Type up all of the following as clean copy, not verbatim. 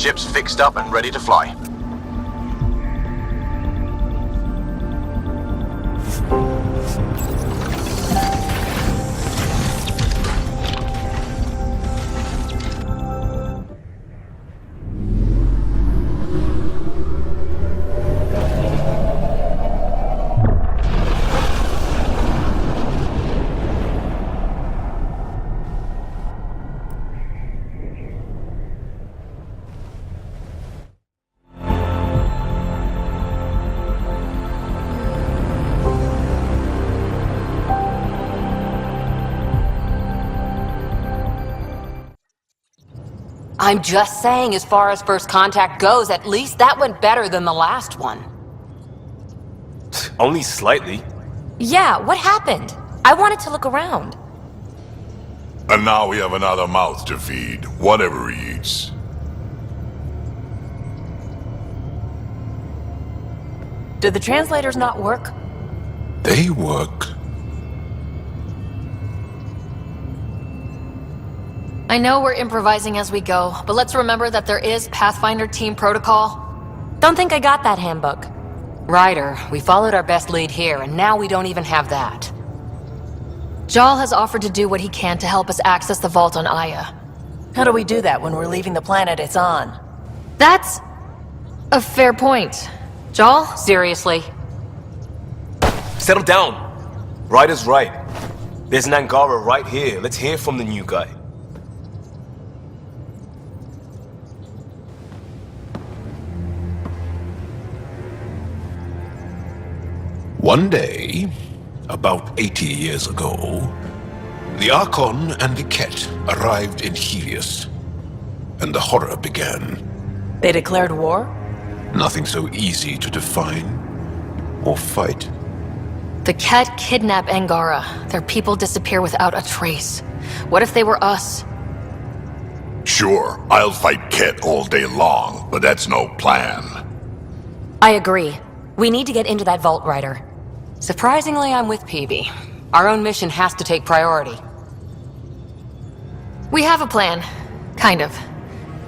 Ship's fixed up and ready to fly. I'm just saying, as far as first contact goes, at least that went better than the last one. Only slightly. Yeah, what happened? I wanted to look around. And now we have another mouth to feed, whatever he eats. Did the translators not work? They work. I know we're improvising as we go, but let's remember that there is Pathfinder team protocol. Don't think I got that handbook. Ryder, we followed our best lead here, and now we don't even have that. Jal has offered to do what he can to help us access the vault on Aya. How do we do that when we're leaving the planet it's on? That's a fair point. Jal, seriously? Settle down. Ryder's right. There's an Angara right here. Let's hear from the new guy. One day, about 80 years ago, the Archon and the Ket arrived in Helios, and the horror began. They declared war? Nothing so easy to define or fight. The Ket kidnap Angara. Their people disappear without a trace. What if they were us? Sure, I'll fight Ket all day long, but that's no plan. I agree. We need to get into that vault, Ryder. Surprisingly, I'm with PB. Our own mission has to take priority. We have a plan. Kind of.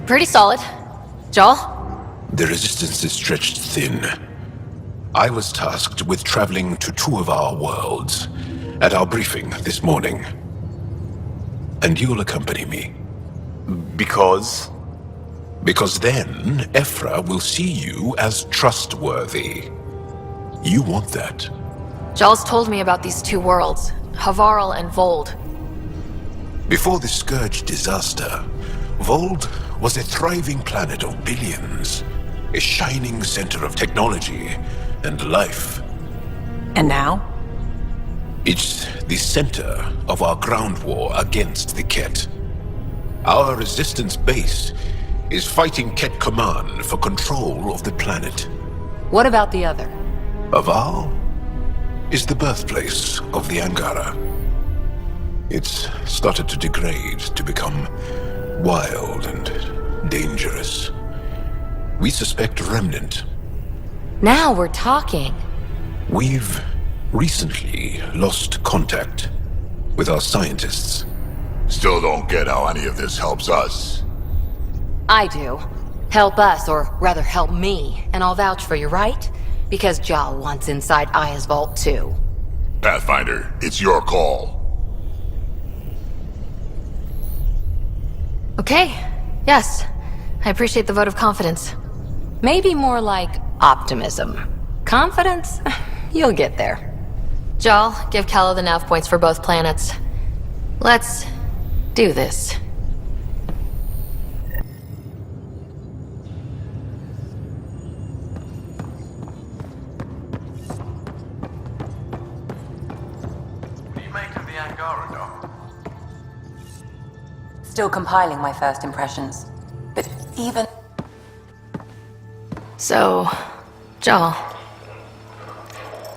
Pretty solid. Jal? The resistance is stretched thin. I was tasked with traveling to two of our worlds at our briefing this morning. And you'll accompany me. Because? Because then, Ephra will see you as trustworthy. You want that. Jal's told me about these two worlds, Havarl and Vold. Before the Scourge disaster, Vold was a thriving planet of billions, a shining center of technology and life. And now? It's the center of our ground war against the Ket. Our resistance base is fighting Ket Command for control of the planet. What about the other? Havarl is the birthplace of the Angara. It's started to degrade, to become wild and dangerous. We suspect Remnant. Now we're talking. We've recently lost contact with our scientists. Still don't get how any of this helps us. I do. Help us, or rather help me, and I'll vouch for you, right? Because Jal wants inside Aya's vault too. Pathfinder, it's your call. Okay, yes. I appreciate the vote of confidence. Maybe more like optimism. Confidence? You'll get there. Jal, give Calla the nav points for both planets. Let's do this. What do you make of the Angara, Doc? Still compiling my first impressions. But even... So, Jal,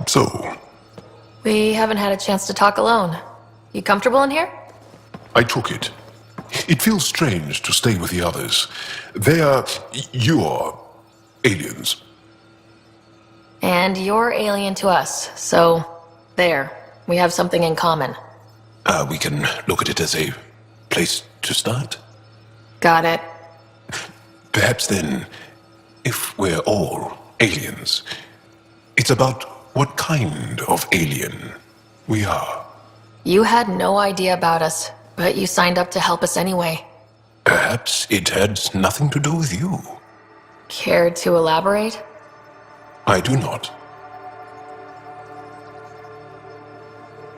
So, we haven't had a chance to talk alone. You comfortable in here? I took it. It feels strange to stay with the others. They are... you're... aliens. And you're alien to us, so there. We have something in common. We can look at it as a place to start. Got it. Perhaps then, if we're all aliens, it's about what kind of alien we are. You had no idea about us, but you signed up to help us anyway. Perhaps it had nothing to do with you. Care to elaborate? I do not.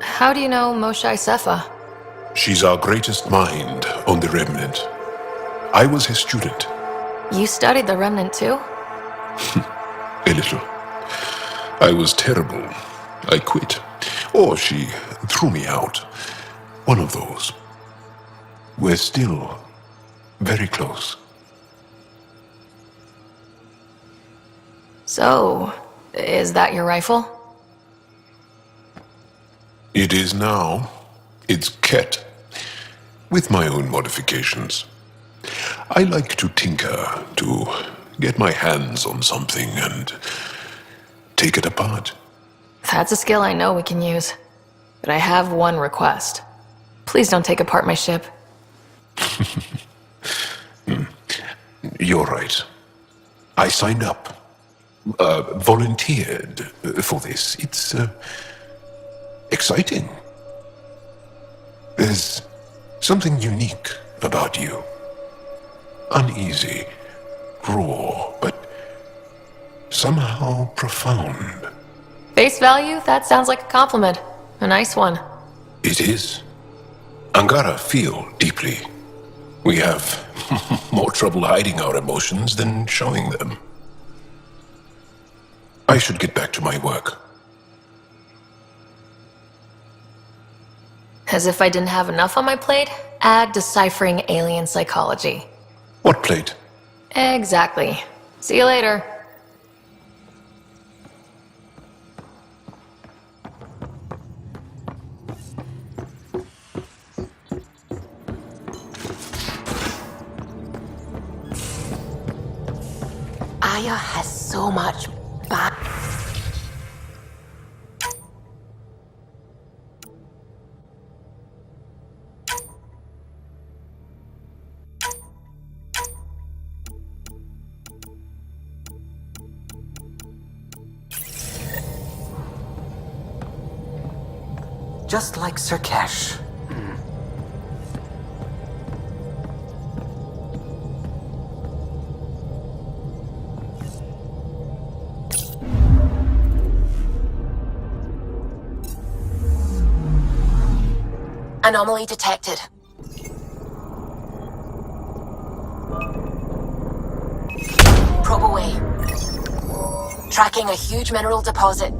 How do you know Moshe Sefa? She's our greatest mind on the Remnant. I was his student. You studied the Remnant too? A little. I was terrible. I quit. Or she threw me out. One of those. We're still very close. So, is that your rifle? It is now. It's Ket. With my own modifications. I like to tinker, to get my hands on something and take it apart. That's a skill I know we can use. But I have one request. Please don't take apart my ship. You're right. I signed up. Volunteered for this. It's exciting. There's something unique about you. Uneasy, raw, but somehow profound. Face value? That sounds like a compliment. A nice one. It is. Angara feel deeply. We have more trouble hiding our emotions than showing them. I should get back to my work. As if I didn't have enough on my plate, add deciphering alien psychology. What plate? Exactly. See you later. Aya has so much bad. Just like Sirkesh. Anomaly detected. Probe away. Tracking a huge mineral deposit.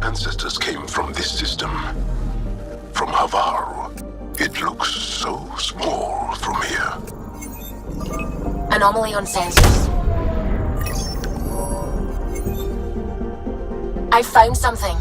Ancestors came from this system. From Havarl. It looks so small from here. Anomaly on sensors. I found something.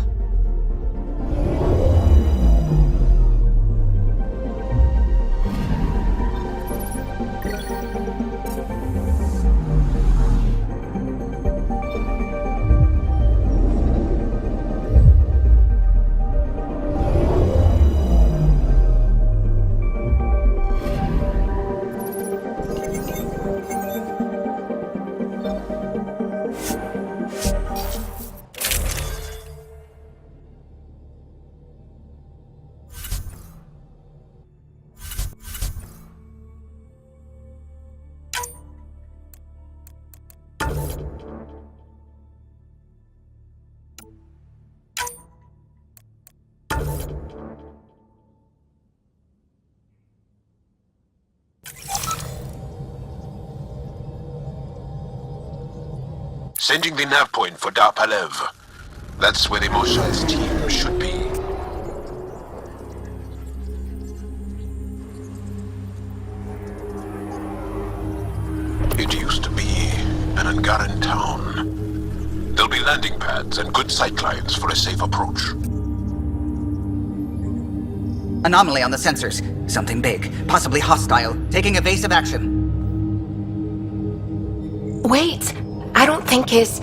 Sending the nav point for Dar Palev. That's where Emoshal's team should be. It used to be an Angaran town. There'll be landing pads and good sight lines for a safe approach. Anomaly on the sensors. Something big, possibly hostile, taking evasive action. Wait, I don't think his...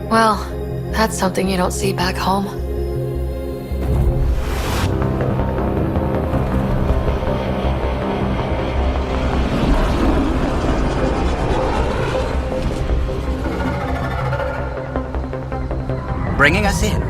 Well, that's something you don't see back home. Bringing us in.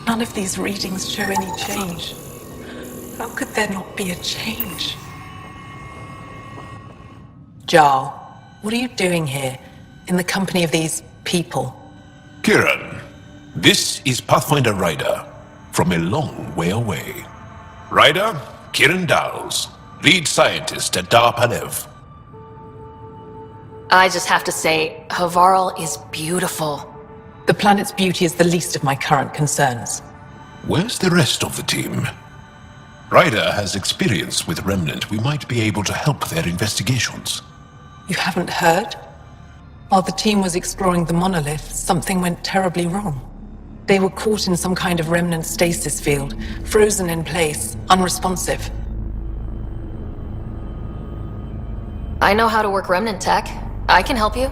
None of these readings show any change. How could there not be a change? Jarl, what are you doing here, in the company of these people? Kiran, this is Pathfinder Ryder, from a long way away. Ryder, Kiran Dowles, lead scientist at Dar Panev. I just have to say, Havarl is beautiful. The planet's beauty is the least of my current concerns. Where's the rest of the team? Ryder has experience with Remnant. We might be able to help their investigations. You haven't heard? While the team was exploring the monolith, something went terribly wrong. They were caught in some kind of remnant stasis field, frozen in place, unresponsive. I know how to work remnant tech. I can help you.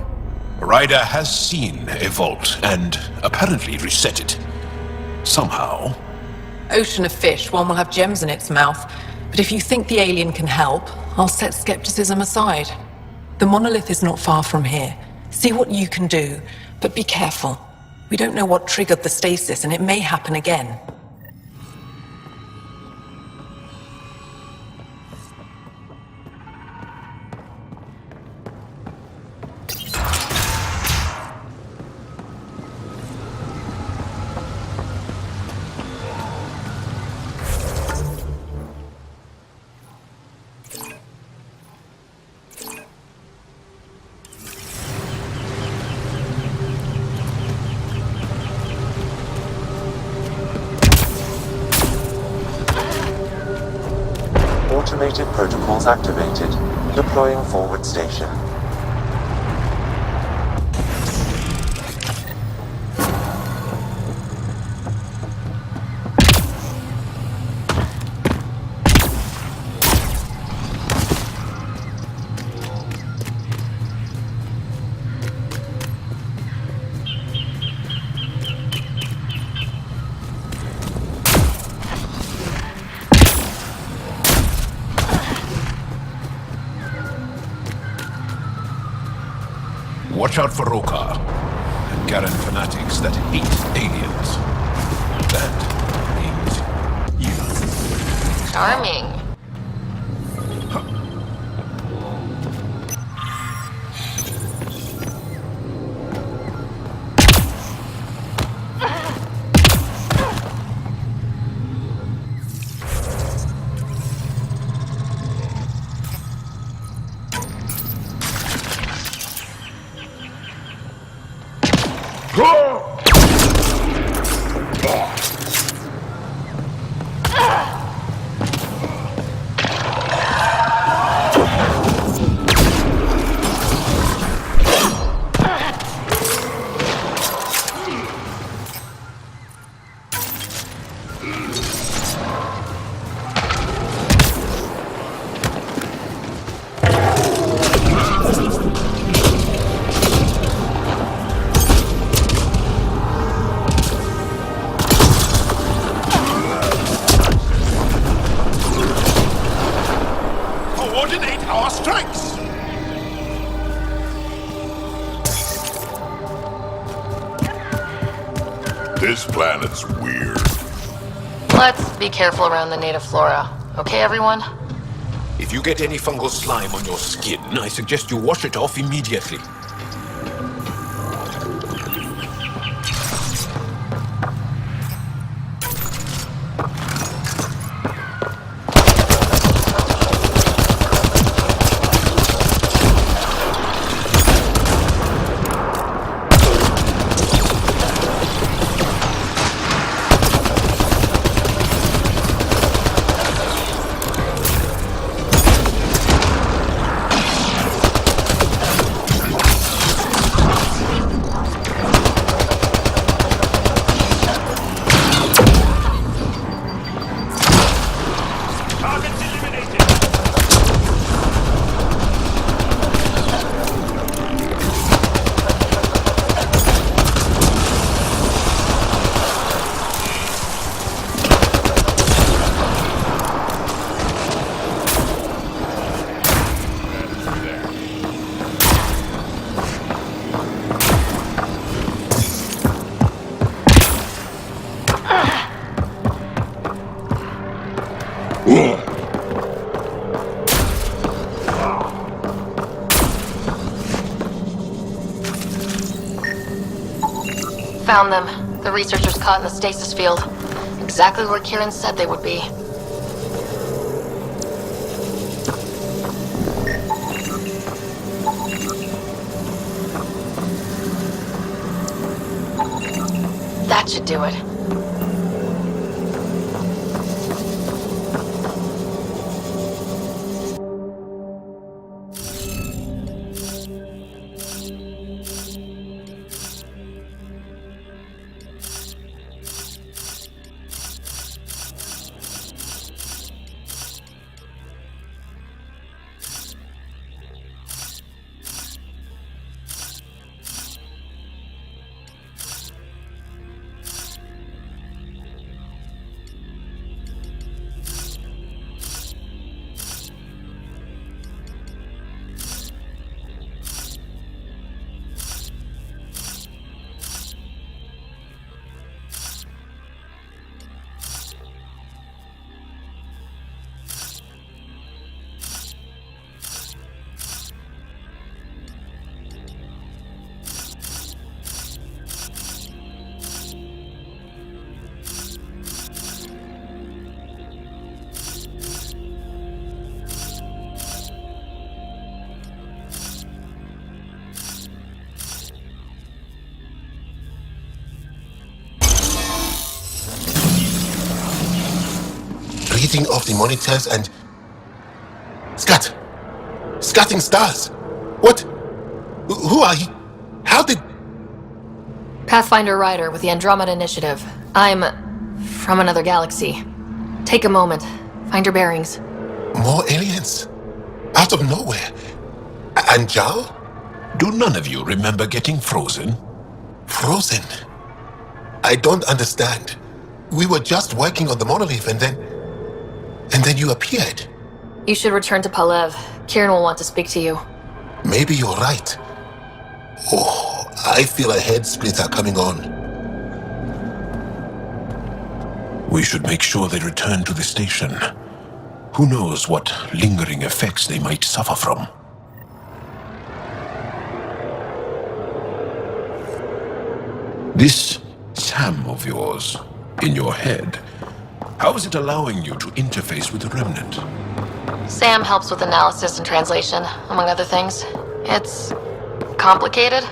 Ryder has seen a vault and apparently reset it. Somehow. Ocean of fish, one will have gems in its mouth. But if you think the alien can help, I'll set skepticism aside. The monolith is not far from here. See what you can do, but be careful. We don't know what triggered the stasis, and it may happen again. Automated protocols activated. Deploying forward station. Watch out for Rokar and Garen fanatics that hate aliens. That means you. Charming. Coordinate our strikes! This planet's weird. Let's be careful around the native flora. Okay, everyone? If you get any fungal slime on your skin, I suggest you wash it off immediately. Found them. The researchers caught in the stasis field. Exactly where Kieran said they would be. That should do it. Reading off the monitors and... Scatting stars! What? Who are you? How did... Pathfinder Ryder with the Andromeda Initiative. I'm from another galaxy. Take a moment. Find your bearings. More aliens? Out of nowhere? And Zhao? Do none of you remember getting frozen? Frozen? I don't understand. We were just working on the monolith and then you appeared. You should return to Palev. Kieran will want to speak to you. Maybe you're right. Oh, I feel a head splitter coming on. We should make sure they return to the station. Who knows what lingering effects they might suffer from. This Sam of yours, in your head, how is it allowing you to interface with the Remnant? Sam helps with analysis and translation, among other things. It's complicated.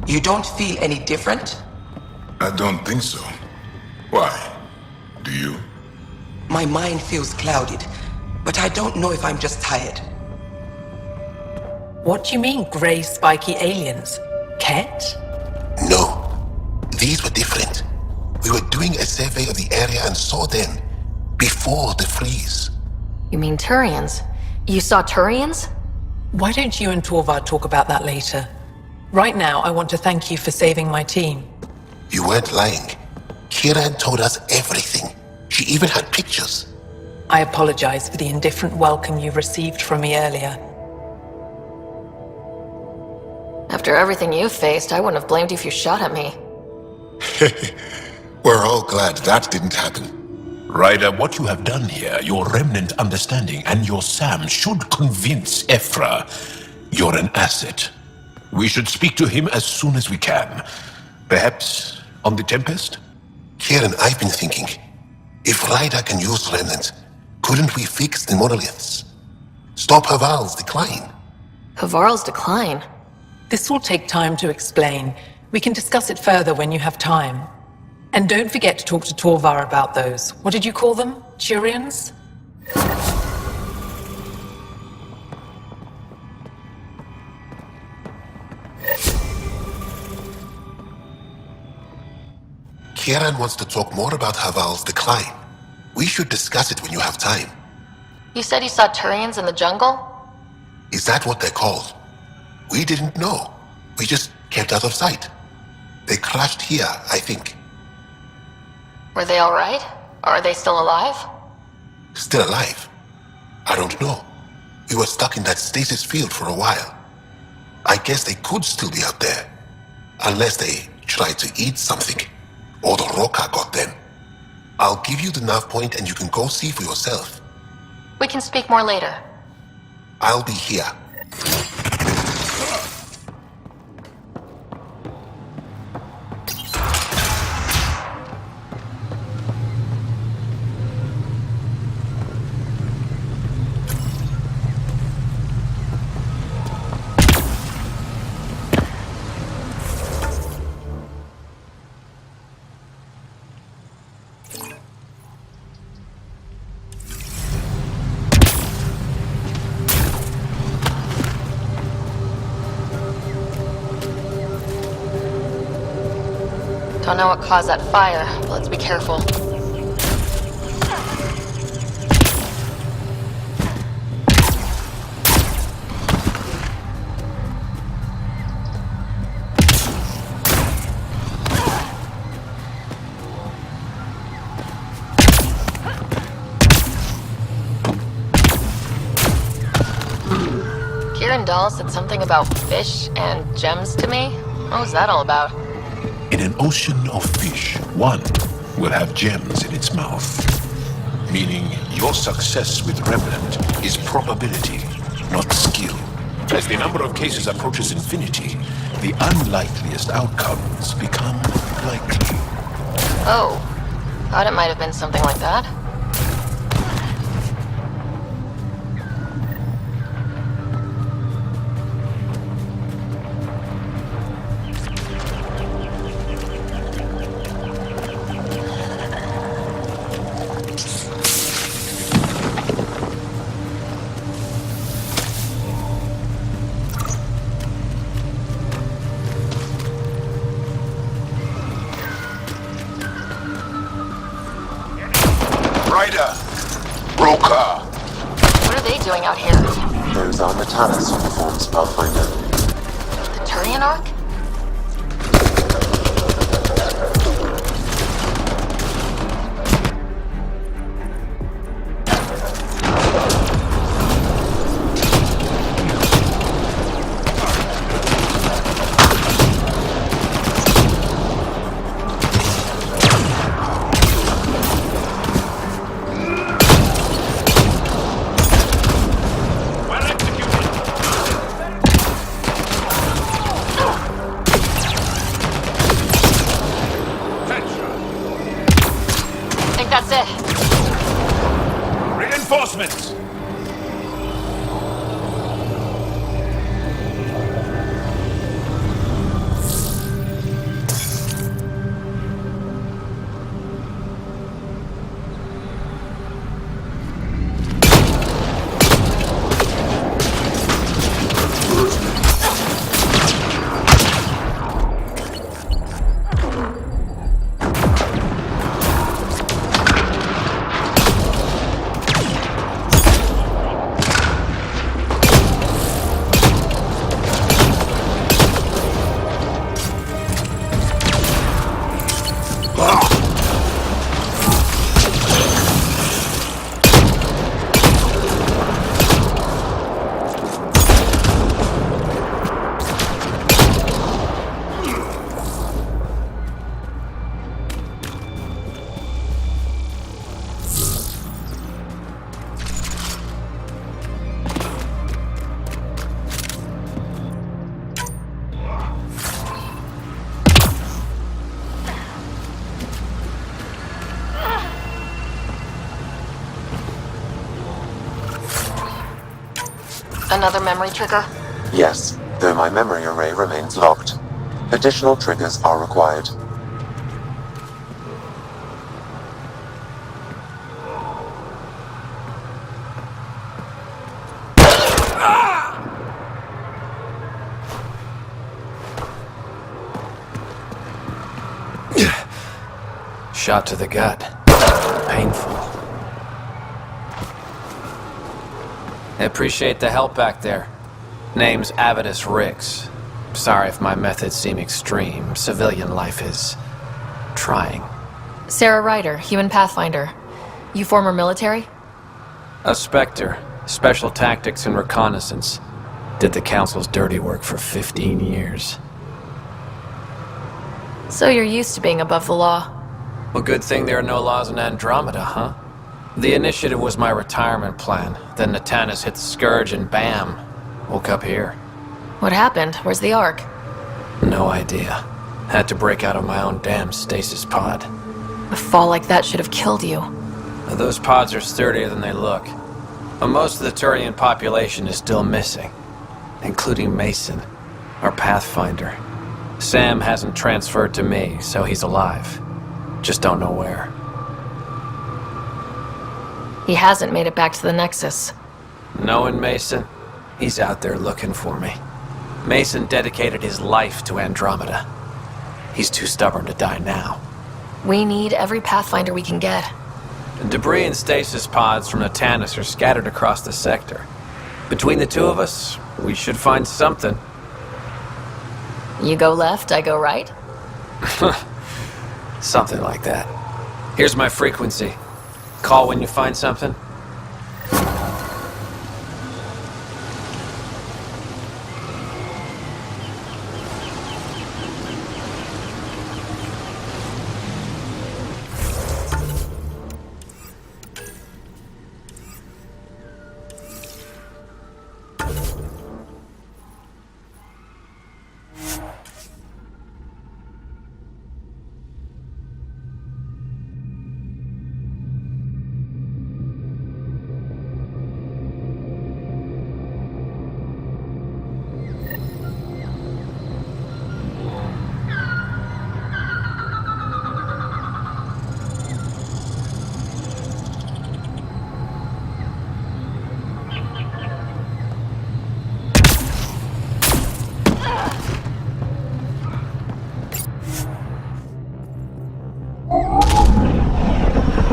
You don't feel any different? I don't think so. Why? Do you? My mind feels clouded, but I don't know if I'm just tired. What do you mean, grey spiky aliens? Ket? No. These were different. We were doing a survey of the area and saw them before the freeze. You mean Turians? You saw Turians? Why don't you and Torvar talk about that later? Right now, I want to thank you for saving my team. You weren't lying. Kieran told us everything. She even had pictures. I apologize for the indifferent welcome you received from me earlier. After everything you faced, I wouldn't have blamed you if you shot at me. We're all glad that didn't happen. Ryder, what you have done here, your remnant understanding and your Sam should convince Ephra you're an asset. We should speak to him as soon as we can. Perhaps on the Tempest? Kieran, I've been thinking, if Ryder can use remnant, couldn't we fix the monoliths? Stop Havarl's decline? Havarl's decline? This will take time to explain. We can discuss it further when you have time. And don't forget to talk to Torvar about those. What did you call them? Turians? Kieran wants to talk more about Havarl's decline. We should discuss it when you have time. You said you saw Turians in the jungle? Is that what they're called? We didn't know. We just kept out of sight. They crashed here, I think. Were they alright? Or are they still alive? Still alive? I don't know. We were stuck in that stasis field for a while. I guess they could still be out there. Unless they tried to eat something. Or the Roca got them. I'll give you the nav point and you can go see for yourself. We can speak more later. I'll be here. Don't know what caused that fire, but let's be careful. Kieran Dahl said something about fish and gems to me. What was that all about? In an ocean of fish, one will have gems in its mouth. Meaning your success with Remnant is probability, not skill. As the number of cases approaches infinity, the unlikeliest outcomes become likely. Oh, thought it might have been something like that. Roca! What are they doing out here? Those are Metalis uniforms, Pathfinder. The Turian Ark? Another memory trigger? Yes, though my memory array remains locked. Additional triggers are required. Shot to the gut. Painful. I appreciate the help back there. Name's Avidus Rix. Sorry if my methods seem extreme. Civilian life is trying. Sarah Ryder, human pathfinder. You former military? A Spectre. Special tactics and reconnaissance. Did the Council's dirty work for 15 years. So you're used to being above the law. Well, good thing there are no laws in Andromeda, huh? The initiative was my retirement plan. Then Natanus hit the Scourge and bam! Woke up here. What happened? Where's the Ark? No idea. Had to break out of my own damn stasis pod. A fall like that should have killed you. Those pods are sturdier than they look. But most of the Turian population is still missing. Including Mason, our Pathfinder. Sam hasn't transferred to me, so he's alive. Just don't know where. He hasn't made it back to the Nexus. Knowing Mason, he's out there looking for me. Mason dedicated his life to Andromeda. He's too stubborn to die now. We need every Pathfinder we can get. Debris and stasis pods from Natanus are scattered across the sector. Between the two of us, we should find something. You go left, I go right? Something like that. Here's my frequency. Call when you find something.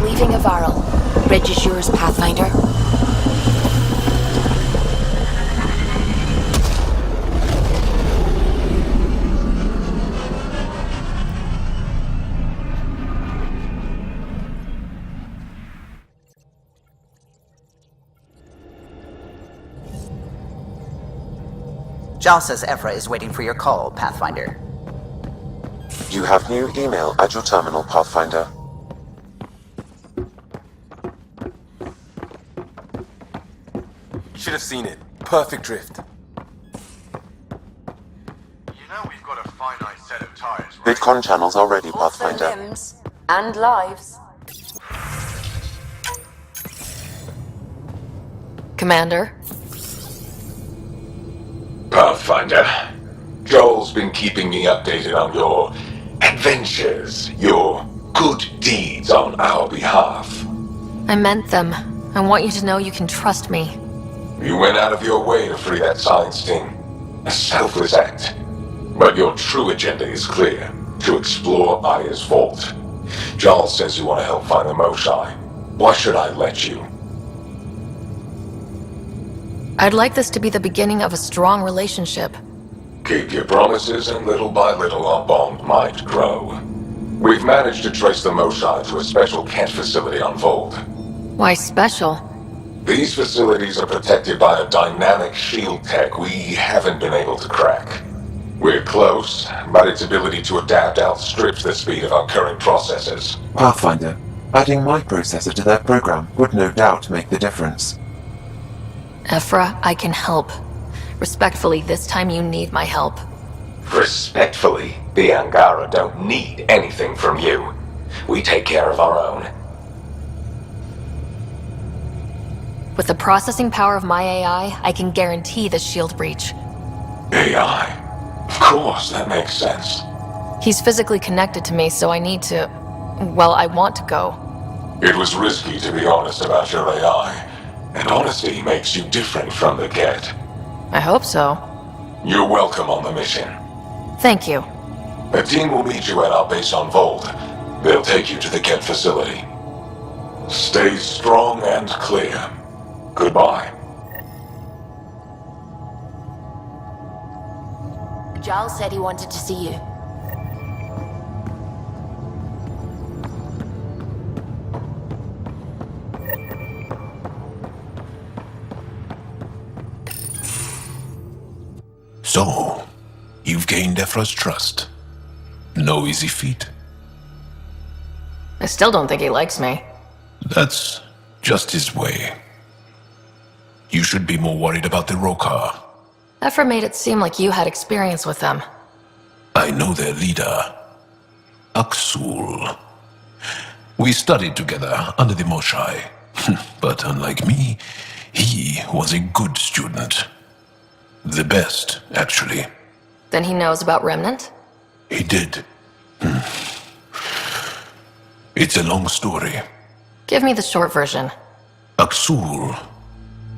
Leaving Havarl. Bridge is yours, Pathfinder. Jal says Ephra is waiting for your call, Pathfinder. You have new email at your terminal, Pathfinder. Should have seen it. Perfect drift. You know we've got a finite set of tires, right? VidCon channels are ready, Also Pathfinder. limbs and lives. Commander? Pathfinder, Joel's been keeping me updated on your adventures, your good deeds on our behalf. I meant them. I want you to know you can trust me. You went out of your way to free that science team. A selfless act. But your true agenda is clear. To explore Aya's vault. Joel says you want to help find the Moshae. Why should I let you? I'd like this to be the beginning of a strong relationship. Keep your promises and little by little our bond might grow. We've managed to trace the Moshae to a special Kent facility on Vold. Why special? These facilities are protected by a dynamic shield tech we haven't been able to crack. We're close, but its ability to adapt outstrips the speed of our current processors. Pathfinder, adding my processor to their program would no doubt make the difference. Ephra, I can help. Respectfully, this time you need my help. Respectfully, the Angara don't need anything from you. We take care of our own. With the processing power of my AI, I can guarantee the shield breach. AI? Of course, that makes sense. He's physically connected to me, so I need to... well, I want to go. It was risky to be honest about your AI, and honesty makes you different from the Ket. I hope so. You're welcome on the mission. Thank you. A team will meet you at our base on Vold. They'll take you to the Ket facility. Stay strong and clear. Goodbye. Giles said he wanted to see you. So, you've gained Ephra's trust. No easy feat. I still don't think he likes me. That's just his way. You should be more worried about the Rokar. Ephra made it seem like you had experience with them. I know their leader, Aksul. We studied together under the Moshai. But unlike me, he was a good student. The best, actually. Then he knows about Remnant? He did. It's a long story. Give me the short version. Aksul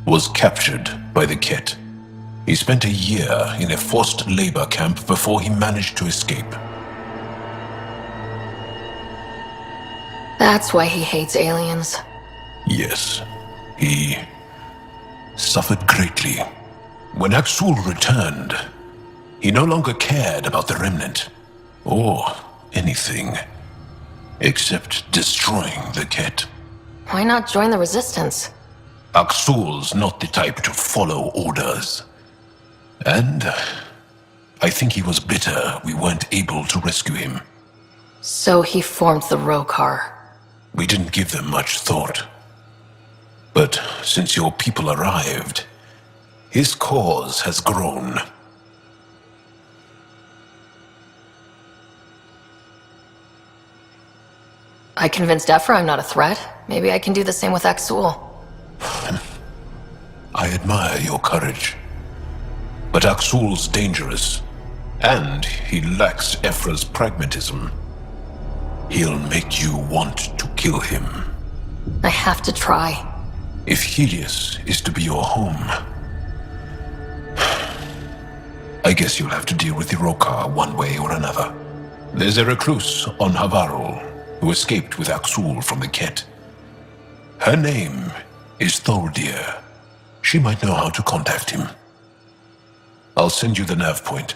was captured by the Ket. He spent a year in a forced labor camp before he managed to escape. That's why he hates aliens. Yes, he suffered greatly. When Aksul returned, he no longer cared about the Remnant, or anything, except destroying the Ket. Why not join the Resistance? Aksul's not the type to follow orders. And I think he was bitter we weren't able to rescue him. So he formed the Rokar. We didn't give them much thought. But since your people arrived, his cause has grown. I convinced Ephra I'm not a threat. Maybe I can do the same with Aksul. I admire your courage. But Aksul's dangerous, and he lacks Ephra's pragmatism. He'll make you want to kill him. I have to try. If Helios is to be your home, I guess you'll have to deal with the Rokar one way or another. There's a recluse on Havarl who escaped with Aksul from the Ket. Her name is Thordir. She might know how to contact him. I'll send you the nav point.